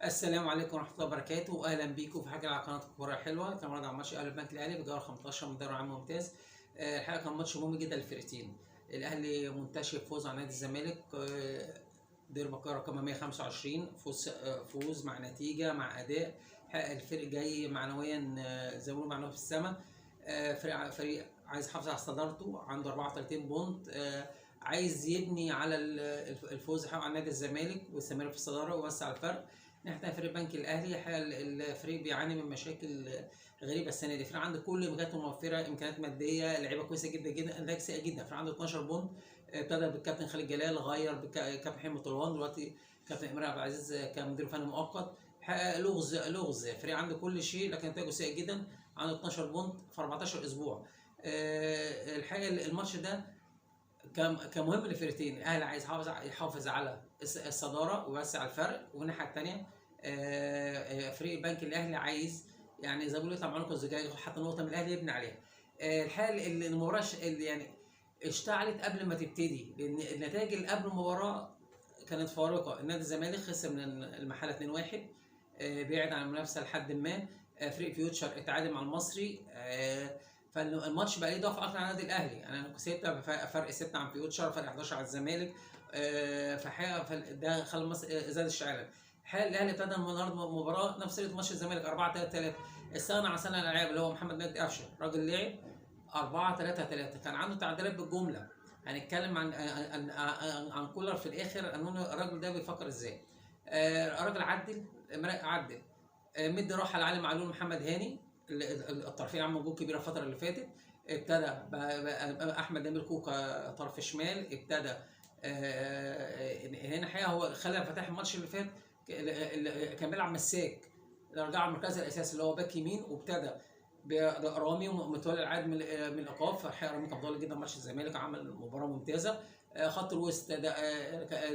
السلام عليكم ورحمة الله وبركاته، وأهلا بيكم في حاجة على قناة الكورة الحلوة. كان النهارده على ماتش أهلي البنك الأهلي بجولة 15 من دوري عام ممتاز. الحقيقة كان ماتش مهم جدا للفرقتين. الأهلي منتشر فوز على نادي الزمالك، ديربي القاهرة رقم 125، فوز مع نتيجة مع أداء. الحقيقة الفريق جاي معنويا، زي ما بيقولوا معنويا في السماء. فريق عايز يحافظ على صدارته، عنده 34 بونت. عايز يبني على الفوز على نادي الزمالك ويستمر في الصدارة ويوسع الفرق. ناحية فريق البنك الأهلي، الفريق بيعاني من مشاكل غريبة السنة دي. الفريق عنده كل الإمكانيات الموفرة، إمكانيات مادية، لعيبة كويسة جدا جدا، نتائج سيئة جدا. الفريق عنده 12 بونت. ابتدى بالكابتن خالد جلال، غير بالكابتن محمد طلوان، دلوقتي كابتن إمام عبد العزيز كمدير فني مؤقت. لغز الفريق عنده كل شيء، لكن نتائجه سيئة جدا. عنده 12 بونت في 14 أسبوع. الحقيقة الماتش ده كان مهم للفرقتين. الاهلي عايز يحافظ على الصداره ويوسع الفرق، والناحيه الثانيه فريق البنك الاهلي عايز، يعني زي ما بيقولوا، يطلع عنق الزجاج، حتى نقطه من الاهلي يبني عليها. الحقيقه المباراه يعني اشتعلت قبل ما تبتدي، لان النتائج اللي قبل المباراه كانت فارقه. النادي الزمالك خسر من المحله 2-1، بعد عن المنافسه لحد ما. فريق فيوتشر اتعادل مع المصري. فالماتش بقى ليه ضغط اكتر على النادي الاهلي. انا 6 فرق 6 عن فيوتشر، فرق 11 على الزمالك. فحقيقه ده خلى زاد الشعار. الحقيقه الاهلي ابتدى النهارده المباراه نفس طريقه ماتش الزمالك، 4-3-3. استغنى عن صانع الالعاب اللي هو محمد مجدي قفشه. راجل لعب 4-3-3، كان عنده تعديلات بالجمله. هنتكلم عن كولر في الاخر، ان الراجل ده بيفكر ازاي. الراجل عدل مدي راحه لعلي معلول ومحمد هاني، الطرفين عملوا مجهود كبير الفتره اللي فاتت. ابتدى احمد نبيل كوكا طرف شمال. ابتدى هنا حقيقه هو خلى فتح الماتش اللي فات كان بيلعب مساك، رجع المركز الاساسي اللي هو باك يمين، وابتدى برامي ومتولي العاد من الايقاف. الحقيقه رامي كان ضال جدا ماتش الزمالك، عمل مباراه ممتازه. خط الوسط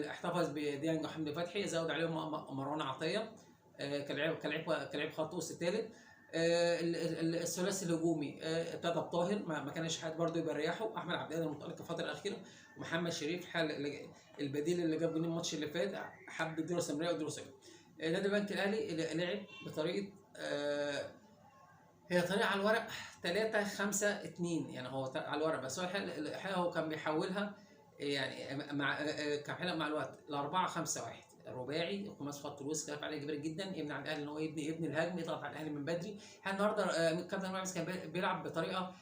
احتفظ بديانج وحمدي فتحي، زود عليهم مروان عطيه كلاعب خط وسط ثالث. الثلاثي الهجومي ابتدى بطاهر، ما كانش حد برضه يبقى ريحه. احمد عبد القادر المتالق الفتره الاخيره، ومحمد شريف البديل اللي جاب جول الماتش اللي فات، حب يديله استمراريه ويديله ثقه. نادي البنك الاهلي لعب بطريقه، هي طريقه على الورق 3-5-2، يعني هو على الورق، بس هو الحقيقه هو كان بيحولها، يعني كان بيحولها مع الوقت ل 4-5-1 رباعي. خماس خط الوسط كان عليه كبير جدا، يبني على الاهلي ان هو يبني الهجم، يضغط على الاهلي من بدري. النهارده كابتن ماجد كان بيلعب بطريقه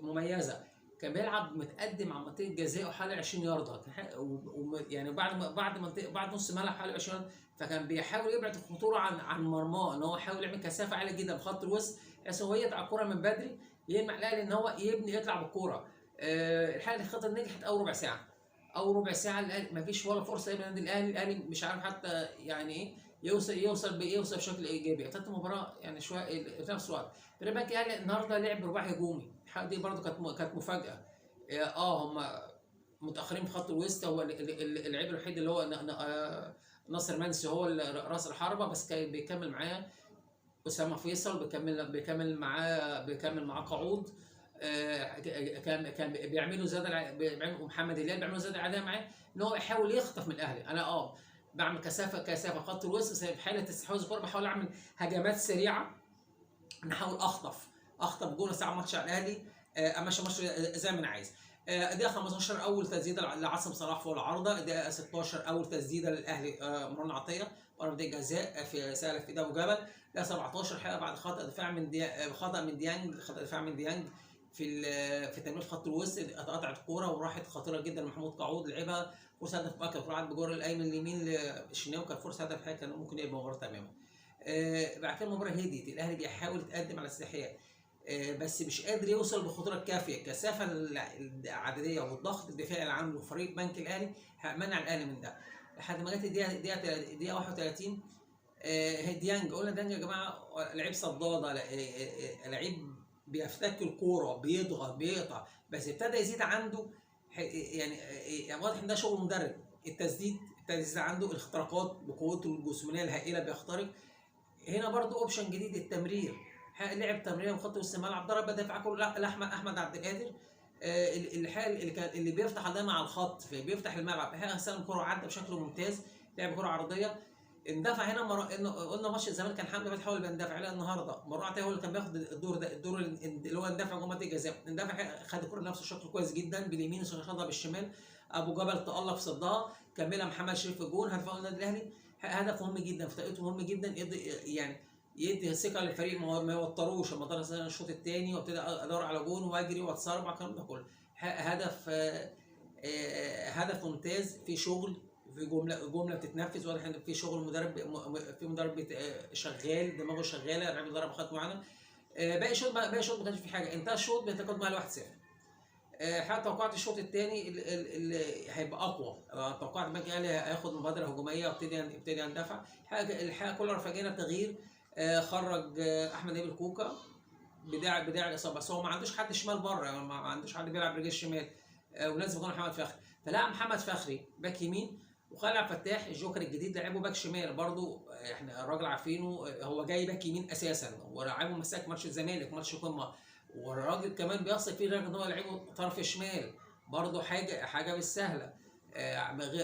مميزه. كان بيلعب متقدم على منطقه جزاء حوالي 20 يارده، يعني بعد نص ملعب حوالي 20 يارده. فكان بيحاول يبعد الخطوره عن مرماه، ان هو يحاول يعمل كثافه عاليه جدا في خط الوسط، بحيث هو يقطع الكوره من بدري، يمنع الاهلي ان هو يطلع بالكوره. الحقيقه الخطه نجحت اول ربع ساعه. الاهلي ما فيش ولا فرصه من النادي الاهلي مش عارف حتى يعني ايه يوصل بشكل ايجابي. ابتدت المباراه يعني شويه في نفس الوقت. البنك الاهلي النهارده لعب برباعي هجومي، دي برده كانت مفاجاه. هم متاخرين في خط الوسط. هو اللعيب الوحيد اللي هو ناصر منسي هو راس الحربه، بس كان بيكمل معاه اسامه فيصل، بيكمل معاه قعود. كان بيعملوا محمد هلال بيعملوا زاد العاديه معاه، ان هو يحاول يخطف من الاهلي. انا بعمل كثافه خط الوسط، بس في حاله استحواذ الكوره بحاول اعمل هجمات سريعه، نحاول اخطف جول ساعه ماتش على الاهلي، امشي ماتش زي ما انا عايز. دقيقه 15 اول تسديده لعاصم صلاح فوق العارضه. دقيقه 16 اول تسديده للاهلي، مروان عطيه ضربه جزاء في سهله في ايده ابو جبل. دقيقه 17 الحقيقه بعد خطا دفاع من ديانج في تمرير خط الوسط، اتقطعت الكوره وراحت خطيره جدا لمحمود قعود، لعبها فرصه هدف مؤكد، وراحت بجور الايمن اليمين للشناوي، كانت فرصه هدف حقيقي كان ممكن يقلب المباراه تماما. بعد كده المباراه هديت، الاهلي بيحاول يتقدم على استحياء، بس مش قادر يوصل بالخطوره الكافيه. الكثافه العدديه والضغط الدفاعي اللي عامله فريق بنك الاهلي منع الاهلي من ده. لحد ما جت الدقيقه 31، ديانج، قلنا ديانج يا جماعه لعيب صداده، لعيب بيفتك الكوره، بيضغط بيقطع، بس ابتدى يزيد عنده، يعني واضح ان ده شغل مدرب. التسديد ابتدى يزيد عنده، الاختراقات بقوته الجسمانيه الهائله بيخترق. هنا برضو اوبشن جديد، التمرير. لعب تمرير من خط وسط الملعب، ضرب دفاع كله احمد عبد القادر. اللي بيفتح دايما على الخط، بيفتح الملعب. سلم كره عدى بشكل ممتاز، لعب كره عرضيه. اندفع هنا قلنا ماتش الزمالك كان حمدي فتحي هو اللي بيندفع، لا النهارده مروان عطيه هو اللي كان بياخد الدور ده، الدور اللي هو اندفع جوه منطقه الجزاء، اندفع خد الكوره لنفسه بشكل كويس جدا باليمين وشاطها بالشمال، ابو جبل تالق في صدها، كملها محمد شريف في الجون، هدف النادي الاهلي. هدف مهم جدا في طريقته، مهم جدا يعني يدي ثقه للفريق، ما يوتروش لما ضرب الشوط الثاني وابتدي ادور على جون واجري واتسربع الكلام ده كله. هدف هدف ممتاز، في شغل، في جمله بتتنفذ، واضح ان في شغل، في مدرب شغال، دماغه شغاله، الراجل ضرب خط معانا. باقي الشوط ما كانش في حاجه، انتهى الشوط بيتقدم على 1-0. حتى توقعت الشوط الثاني اللي هيبقى اقوى، توقعت البنك الاهلي هياخد مبادره هجوميه ويبتدي يندفع. الحقيقه كولر فاجئنا بتغيير، خرج احمد نبيل كوكا بداع الاصابه، بس هو ما عندوش حد شمال بره، يعني ما عندوش حد بيلعب رجل الشمال، ونزل مكانه محمد فخري، فلعب محمد فخري باك يمين، وخلع فتاح الجوكر الجديد لعبه باك شمال برضو. احنا الراجل عارفينه هو جاي باك يمين اساسا، ولعبه مساك ماتش الزمالك ماتش قمه، والراجل كمان بيثق فيه لدرجه ان هو لعبه طرف شمال، برضو حاجه مش سهله،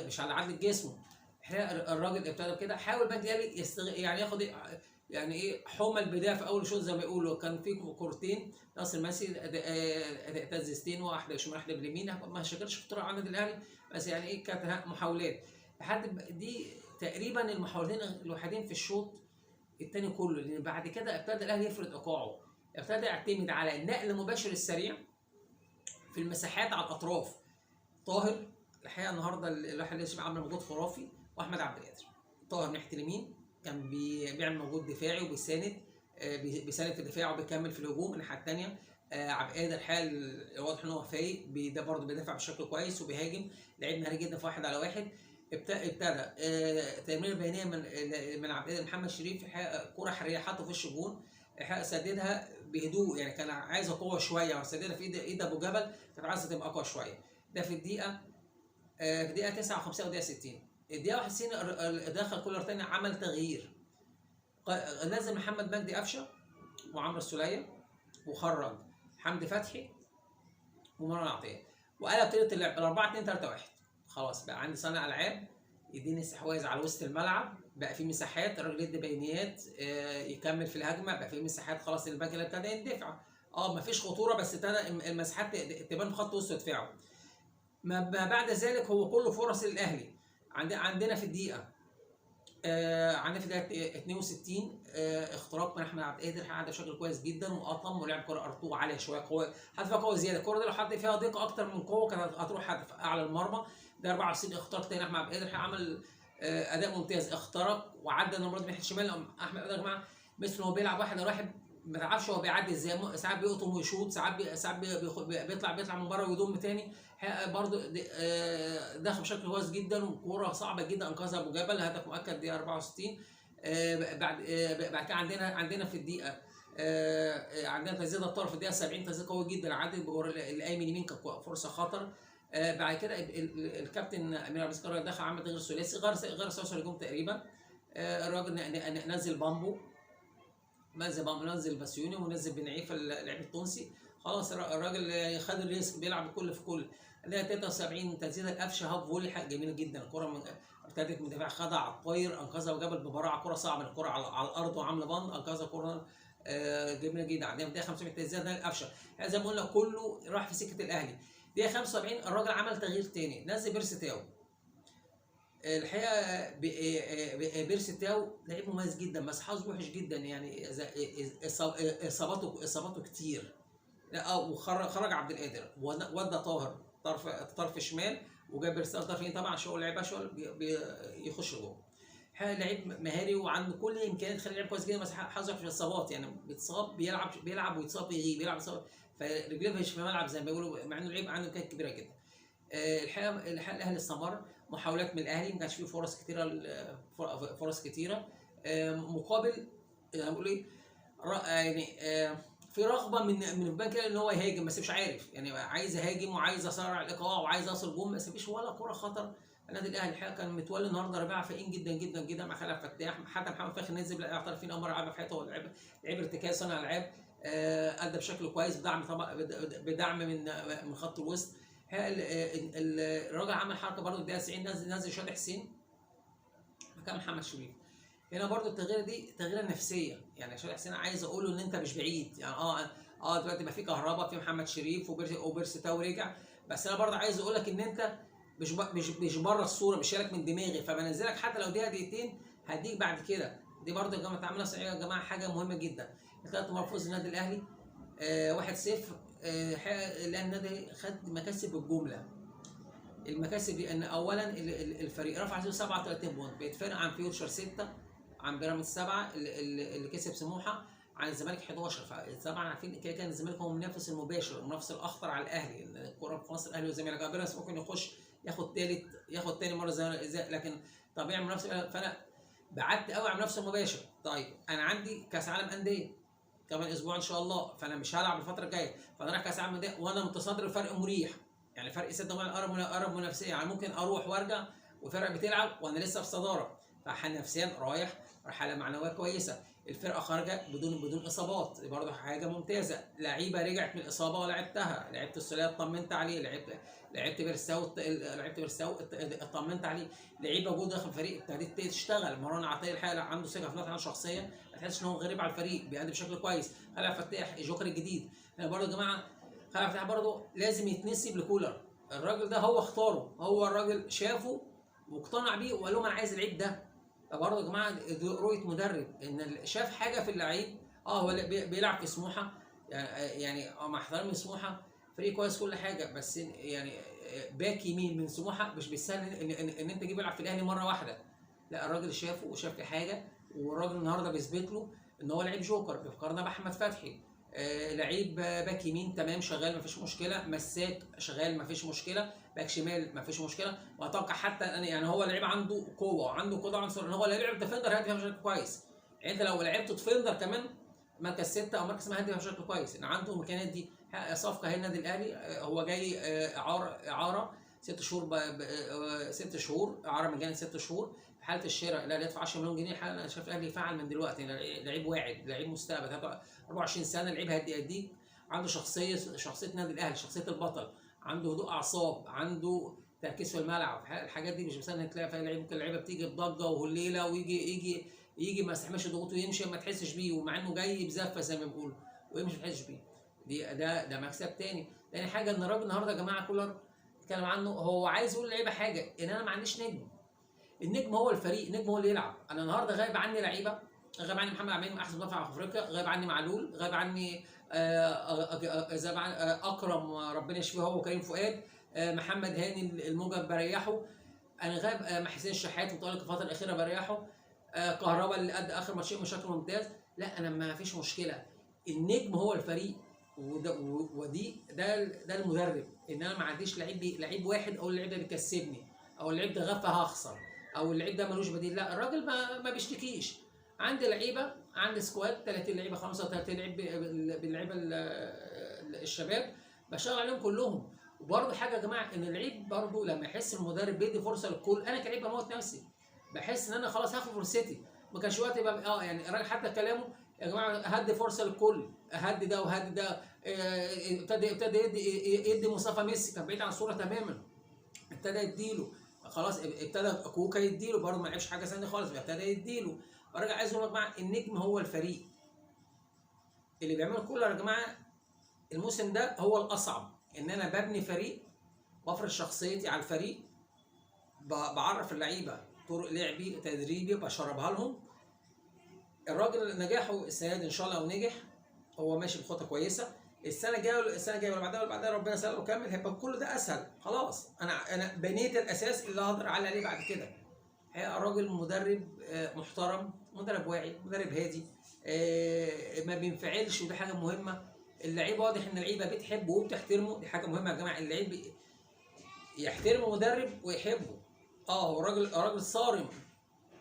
مش على عدل جسمه. الراجل ابتدى بكده، حاول بنك الاهلي يعني ياخد يعني ايه حمى البدايه في اول شوط زي ما يقولوا، كان في كورتين ناصر ماسي تزيزتين، واحده شمال واحده باليمين، ما شكلش خطوره على النادي الاهلي، بس يعني ايه كانت محاولات لحد دي تقريبا المحاولتين الوحيدين في الشوط الثاني كله، لان بعد كده ابتدى الاهلي يفرض ايقاعه، ابتدى يعتمد على النقل المباشر السريع في المساحات على الاطراف. طاهر الحقيقه النهارده الواحد اللي عمل مجهود خرافي، واحمد عبد القادر. طاهر ناحيه اليمين كان بيعمل مجهود دفاعي وبيساند، بيساند في الدفاع وبيكمل في الهجوم. الناحيه الثانيه عبد القادر الحقيقه واضح ان هو فايق، ده برضه بيدافع بشكل كويس وبيهاجم، لعيب مهاري جدا في 1-على-1. ابتدى تمرير بينيه من عبد القادر محمد شريف، الحقيقه كره حريه حطه في وش الجون، الحقيقه سددها بهدوء، يعني كان عايزه قوه شويه، وسددها في ايد ابو جبل، كانت عايزه تبقى اقوى شويه. ده في الدقيقه 59 ودقيقه 60. الدقيقه 61 دخل كولر تاني، عمل تغيير، نزل محمد مجدي قفشه وعمرو السوليه، وخرج حمدي فتحي ومروان عطيه، وقلب طريقه اللعب 4-2-3-1. خلاص بقى عندي صانع العاب يديني استحواذ على وسط الملعب، بقى في مساحات، الراجل يدي بينيات، يكمل في الهجمه، بقى في مساحات، خلاص الباك اللي ابتدى يندفع، مفيش خطوره، بس ابتدى المساحات تبان في خط وسط دفاعه. ما بعد ذلك هو كله فرص للاهلي. عندنا في الدقيقه عندنا في الدقيقه 62 اختراق من احمد عبد القادر، عدى بشكل كويس جدا وقطم ولعب كره ارتو عاليه شويه، قوه، حذفها قوه زياده، الكره دي لو حط فيها دقه اكتر من قوه كانت هتروح هدف اعلى المرمى. ده 64 اختراق تاني احمد عبد القادر، عمل اداء ممتاز، اخترق وعدى المره دي ناحيه الشمال. احمد عبد القادر يا جماعه مثل هو بيلعب 1-على-1، ما تعرفش هو بيعدي ازاي، ساعات بيقطم ويشوط، ساعات بيطلع من بره ويضم تاني، برضه دخل بشكل كويس جدا، وكوره صعبه جدا انقذها ابو جبل، هدف مؤكد دقيقه 64. بعد كده عندنا في الدقيقه عندنا تسديد الطرف في الدقيقه 70، تسديد قوي جدا، عدت الايمن يمين، كانت فرصه خطر. بعد كده الكابتن امير عبد السكر دخل عمل تغيير ثلاثي، غير ثلاثي هجوم تقريبا. الراجل نزل بامبو، نزل باسيوني، ونزل بن عيفه اللاعب التونسي، خلاص الراجل خد الريسك، بيلعب كل في كل. ده 73 تسديده القفشه، هاف فولي، حاجه جميله جدا، الكره ابتدت من دفاع، خدها على الطاير، انقذها وجابت ببراعه، كره صعبه، الكره على الارض وعامله بند، انقذها كره جميله جدا. عندنا دقيقه 75 تسديده القفشه، زي ما قلنا كله راح في سكه الاهلي. دقيقه 75 الراجل عمل تغيير ثاني، نزل بيرسي تاو. الحقيقه بيرسي تاو لعيب مميز جدا، بس حظه وحش جدا، يعني اصاباته كتير. لا وخرج عبد القادر، ودى طاهر طرف شمال، وجاب بيرسي طرف يمين، طبعا شغل لعيبه شغل يخش جوه. لعيب مهاري وعنده كل الامكانيات يخلي لعيب كويس جدا، بس حظه في الاصابات، يعني بيتصاب، بيلعب ويتصاب ويغيب، بيلعب يتصاب، فرجليه مش في الملعب زي ما بيقولوا، مع انه لعيب عنده امكانيات كبيره جدا. الحقيقه الاهلي استمر، محاولات من الاهلي، ما كانش فيه فرص كتيره، مقابل بقول ايه يعني في رغبه من البنك ان هو يهاجم، بس مش عارف، يعني عايز يهاجم وعايز اسرع الايقاع وعايز اوصل جون، بس مفيش ولا كره خطر. النادي الاهلي الحقيقه كان متولي النهارده رباعه فاقين جدا جدا جدا، مع خلف فتاح، حتى محمد فخر نزل اعترف اول مره لعبها في حياته، هو لعيب ارتكاز، صانع العاب، ادى بشكل كويس، بدعم من خط الوسط. الراجل عمل حركه برضه الدقيقه 90، نزل شادي حسين مكان محمد شريف، هنا برضو التغيير دي تغييره نفسيه، يعني عشان حسين عايز اقول له ان انت مش بعيد، يعني دلوقتي بقى في كهرباء، في محمد شريف وبيرسي تاو رجع، بس انا برضه عايز اقول لك ان انت مش بره الصوره، مش شايلك من دماغي، فبنزلك حتى لو دقيقه دقيقتين هديك بعد كده. دي برضه يا جماعه تعاملنا الصحيه يا جماعه حاجه مهمه جدا. ثلاث مرفوز النادي الاهلي 1-0. لان النادي خد مكاسب بالجمله. المكاسب دي ان اولا الفريق رفع 37 بونت، بيتفرق عن فيوتشر 6، عن بيراميدز 7 اللي كسب سموحه، عن الزمالك 11. فطبعا عارفين كده كان الزمالك هو المنافس المباشر، المنافس الاخطر على الاهلي. الكوره في مصر الاهلي والزمالك، بيراميدز ممكن يخش ياخد ثالث ياخد ثاني مره زي لكن طبيعي المنافسه، فانا بعدت قوي عن المنافس المباشر. طيب انا عندي كاس عالم انديه كمان اسبوع ان شاء الله، فانا مش هلعب الفتره الجايه، فانا رايح كاس عالم انديه وانا متصدر فرق مريح، يعني فرق 6 نقط، قرب منافسيه، يعني ممكن اروح وارجع والفرق بتلعب وانا لسه في صداره، فنفسيا رايح حاله معنويه كويسه. الفرقه خارجه بدون اصابات، برضه حاجه ممتازه. لعيبه رجعت من الاصابه ولعبتها، لعبت السوليه اطمنت عليه، لعبت بيرساو اطمنت عليه. لعيبه جوه داخل الفريق ابتدت تشتغل. مروان عطيه الحقيقه عنده ثقه في نفسه شخصيه، ما تحسش ان هو غريب على الفريق، بيأدي بشكل كويس. خلع فتاح الجوكر الجديد. انا برضه يا جماعه خلع فتاح برضه لازم يتنسب لكولر. الراجل ده هو اختاره، هو الراجل شافه واقتنع بيه وقال لهم انا عايز اللعيب ده. فبرضه يا جماعه دي رؤيه مدرب، ان شاف حاجه في اللعيب. هو بيلعب في سموحه، يعني مع احترامي سموحه فريق كويس كل حاجه، بس يعني باك يمين من سموحه مش بالسهل ان انت تجيب يلعب في الاهلي مره واحده. لا الراجل شافه وشاف في حاجه، والراجل النهارده بيثبت له ان هو لعيب جوكر. بيفكرنا باحمد فتحي، لعيب باك يمين تمام شغال مفيش مشكله، مساك شغال مفيش مشكله، باك شمال مفيش مشكله. واتوقع حتى يعني هو لعيب عنده قوه وعنده قدره عنصر ان هو لو لعب ديفندر هيأدي فيها بشكل كويس. يعني انت لو لعبت ديفندر كمان مركز 6 او مركز ما هيأدي فيها بشكل كويس، ان عنده الامكانيات دي. صفقه هي النادي الاهلي، هو جاي اعاره 6 شهور 6 شهور اعاره مجاني 6 شهور. في حاله الشراء الاهلي يدفع 10 مليون جنيه. انا شايف الاهلي يفعل من دلوقتي، لعيب واعد، لعيب مستقبل، 24 سنه، لعيب هيديك، عنده شخصيه النادي الاهلي، شخصيه البطل، عنده هدوء اعصاب، عنده تركيز في الملعب. الحاجات دي مش بس انك تلاقي فيها لعيب، ممكن اللعيبه بتيجي بضجه وهليله ويجي ما يستحملش ضغوط ويمشي ما تحسش بيه، ومع انه جاي بزفه زي ما بيقولوا ويمشي ما تحسش بيه. ده مكسب تاني. تاني حاجه ان الراجل النهارده يا جماعه كولر اتكلم عنه، هو عايز يقول للعيبه حاجه، ان انا ما عنديش نجم. النجم هو الفريق، النجم هو اللي يلعب. انا النهارده غايب عني لعيبه، غايب عني محمد عبد المنعم احسن مدافع في افريقيا، غايب عني معلول، غايب عني اكرم ربنا يشفيه هو وكريم فؤاد، محمد هاني الموجب بريحه، انا غايب حسين الشحات متالق الفتره الاخيره بريحه، كهربا اللي قد اخر ماتشين بشكل ممتاز. لا انا ما فيش مشكله، النجم هو الفريق. ده المدرب، ان انا ما عنديش لعيب واحد او اللعيب ده بيكسبني، او اللعيب ده غاب فهخسر، او اللعيب ده ملوش بديل. لا الراجل ما بيشتكيش. عندي لعيبه، عندي سكواد 30 لعيبه، 35 لعيب باللعيبه الشباب بشتغل عليهم كلهم. وبرضه حاجه يا جماعه، ان اللعيب برضه لما يحس المدرب بيدي فرصه للكل، انا كلعيب بموت نفسي، بحس ان انا خلاص هاخد فرصتي. ما كانش وقت يبقى يعني الراجل حتى كلامه يا جماعه هدي فرصه للكل، هدي ده وهدي ده. ابتدى يدي مصطفى ميسي كان بعيد عن الصوره تماما، ابتدى يديله خلاص، ابتدى كوكا يديله برضه ما لعبش حاجه ثانيه خالص، ابتدى يديله. راجع عايز اقول يا جماعه النجم هو الفريق. اللي بيعمله كولر يا جماعه الموسم ده هو الاصعب، ان انا ببني فريق، بفرض شخصيتي على الفريق، بعرف اللعيبه طرق لعبي تدريبي بشربها لهم. الراجل نجاحه السنه دي ان شاء الله لو نجح هو ماشي بخطه كويسه. السنه الجايه واللي بعدها ربنا يسهل وكمل، هيبقى كل ده اسهل. خلاص انا بنيت الاساس اللي هقدر اعلي عليه بعد كده. الراجل مدرب محترم، مدرب واعي، مدرب هادي، ما بينفعلش، ودي حاجه مهمه. اللعيبه واضح ان اللعيبه بتحبه وبتحترمه، دي حاجه مهمه يا جماعه. اللعيب يحترم المدرب ويحبه. هو راجل صارم،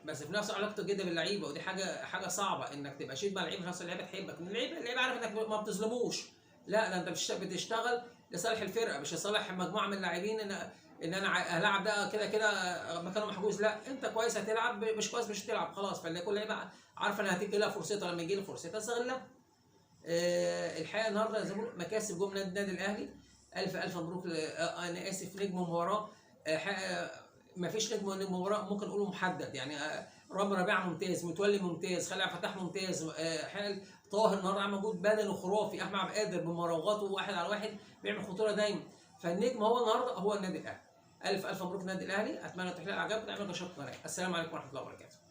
بس في نفس علاقته جدا باللعيبه، ودي حاجه صعبه انك تبقى شديد مع اللعيبه في نفس اللعيبه تحبك. اللعيبه عارف انك ما بتظلموش، لا انت بتشتغل لصالح الفرقه مش لصالح مجموعه من اللاعبين، ان انا هلاعب ده كده مكانه محجوز. لا انت كويس هتلعب، مش كويس مش هتلعب خلاص. فكل لعيبه عارفه انها هتيجي لها فرصتها، لما يجي لها فرصتها استغلها. الحقيقه النهارده زي ما بقول مكاسب جمله النادي الاهلي. الف مبروك. انا اسف نجم المباراه، ما فيش نجم مباراه ممكن نقوله محدد، يعني رامي ربيعه ممتاز، متولي ممتاز، خالد عبد الفتاح ممتاز، حال طاهر النهارده عامل مجهود بدني خرافي، احمد عبد القادر بمراوغاته واحد على واحد بيعمل خطوره دايما. فالنجم هو النهارده هو النادي الاهلي. الف الف مبروك النادي الاهلي، اتمنى تحليل عجبكم، تعملوا نشاط قناه. السلام عليكم ورحمه الله وبركاته.